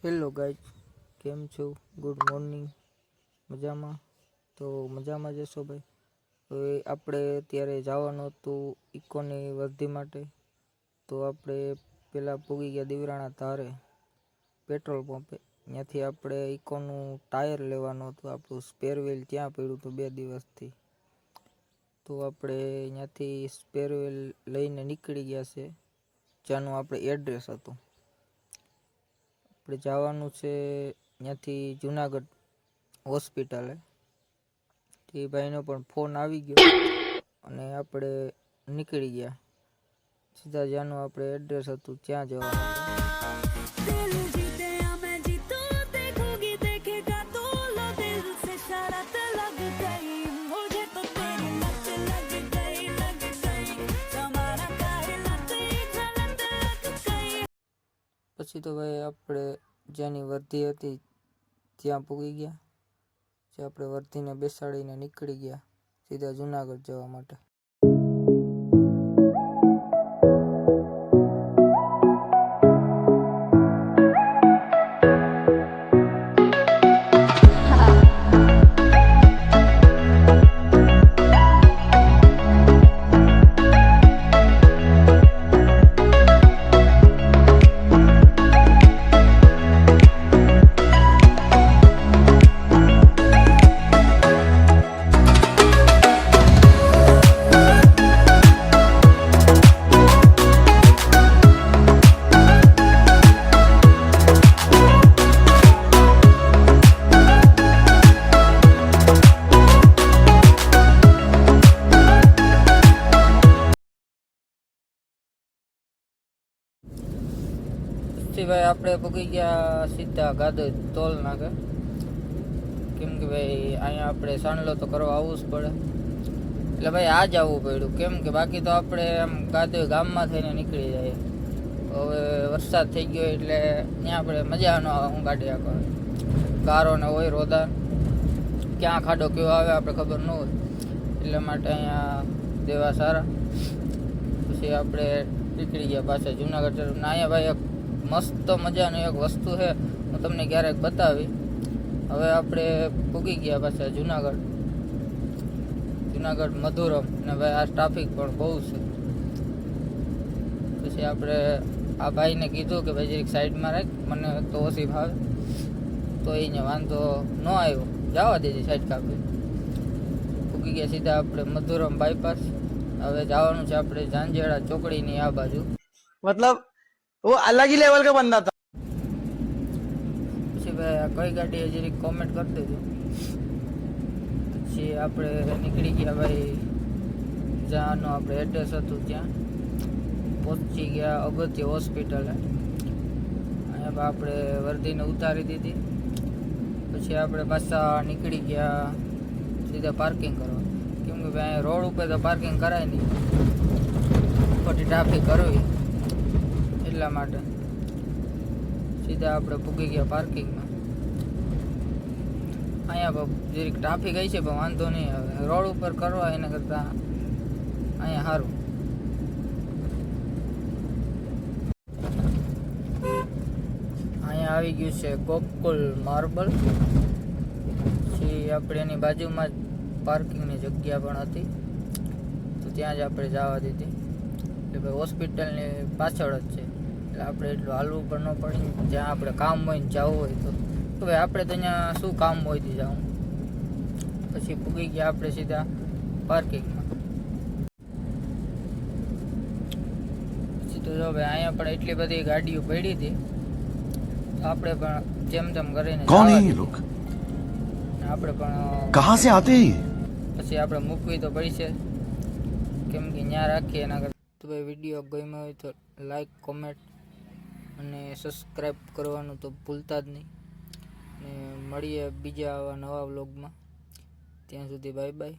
Hello guys, કેમ છો? Good morning. મજામાં? તો મજામાં જશો ભાઈ. હવે આપણે ત્યારે જવાનું હતું ઇકોની વર્ધી માટે. તો આપણે પહેલાં પૂગી ગયા દીવરાણા ધારે પેટ્રોલ પંપે. ત્યાંથી આપણે ઇકોનું ટાયર લેવાનું હતું. આપણું સ્પેર વ્હીલ ત્યાં પડ્યું હતું 2 દિવસથી. તો આપણે ત્યાંથી સ્પેર વ્હીલ લઈને નીકળી ગયા છે જ્યાંનું આપણે એડ્રેસ હતું. આપણે જવાનું છે ત્યાંથી જુનાગઢ હોસ્પિટલે. એ ભાઈનો પણ ફોન આવી ગયો અને આપણે નીકળી ગયા સીધા જ્યાંનું આપણે એડ્રેસ હતું ત્યાં જવાનું હતું. પછી તો ભાઈ આપણે જ્યાંની વર્ધી હતી ત્યાં પૂગી ગયા. જે આપણે વર્ધીને બેસાડીને નીકળી ગયા સીધા જુનાગઢ જવા માટે. ભાઈ આપણે પૂગી ગયા સીધા ગાદોઈ ટોલ નાકે. કેમ કે ભાઈ અહીંયા આપણે સાંડલો તો કરવા આવવું જ પડે. એટલે ભાઈ આ જ આવવું પડ્યું. કેમ કે બાકી તો આપણે આમ ગાદોઈ ગામમાં થઈને નીકળી જાય. હવે વરસાદ થઈ ગયો એટલે ત્યાં આપણે મજા ન આવે. હું ગાડી આખો ગારો ને હોય રોદાન, ક્યાં ખાડો કેવો આવે આપણે ખબર ન હોય. એટલે માટે અહીંયા દેવા સારા. પછી આપણે નીકળી ગયા પાછા જુનાગઢ તરફ. અહીંયા ભાઈ મસ્ત મજાની એક વસ્તુ છે, હું તમને ક્યારેક બતાવી. હવે આપણે પૂગી ગયા પાછા જુનાગઢ મધુરમ. ને ભાઈ આ ટ્રાફિક પણ બહુ છે. પછી આપણે આ ભાઈને કીધું કે ભાઈ જરીક સાઈડમાં રાખ, મને તો ઓછી ભાવે. તો એને વાંધો ન આવ્યો, જવા દેજે સાઈડ કાપી. પૂગી ગયા સીધા આપણે મધુરમ બાયપાસ. હવે જવાનું છે આપણે ઝાંઝેડા ચોકડીની આ બાજુ. मतलब वो अलग ही लेवल का बंदा था. પછી ભાઈ આ કઈ ગાડી જરીક કોમેન્ટ કરી દેજો. પછી આપણે નીકળી ગયા ભાઈ જ્યાંનું આપણે એડ્રેસ હતું ત્યાં પહોંચી ગયા અગત્ય હોસ્પિટલે. અહીંયા આપણે વર્ધીને ઉતારી દીધી. પછી આપણે પાછા નીકળી ગયા સીધા પાર્કિંગ કરવા. કેમ કે ભાઈ રોડ ઉપર તો પાર્કિંગ કરાય નહીં, ખોટી ટ્રાફિક કરવી. એટલા માટે સીધા આપણે પૂગી ગયા પાર્કિંગમાં. અહીંયા જરીક ટ્રાફિક આવી છે પણ વાંધો નહીં આવે. રોડ ઉપર કરવા એના કરતાં અહીંયા સારું. અહીંયા આવી ગયું છે ગોકુલ માર્બલ. પછી આપણે એની બાજુમાં જ પાર્કિંગની જગ્યા પણ હતી, તો ત્યાં જ આપણે જવા દીધી. એટલે ભાઈ હોસ્પિટલની પાછળ જ છે, એટલે આપણે એટલું હાલવું પણ ન પડે. જ્યાં આપણે કામ હોય ને જવું હોય તો ભાઈ આપણે તો અહીંયા શું કામ હોય તો જવું. પછી પૂગી ગયા આપણે સીધા પાર્કિંગમાં. પછી તો જો ભાઈ અહીંયા પણ એટલી બધી ગાડીઓ પડી હતી, તો આપણે પણ જેમ તેમ કરીને આપણે પણ कहाँ से आते हैं? પછી આપણે મૂકવી તો પડી છે, કેમ કે ત્યાં રાખીએ એના કરતાં. તો ભાઈ વિડીયો ગમ્યો હોય તો લાઈક, કોમેન્ટ અને સબસ્ક્રાઈબ કરવાનું તો ભૂલતા જ નહીં. ને મળીએ બીજા આવા નવા વ્લોગમાં. ત્યાં સુધી બાય બાય.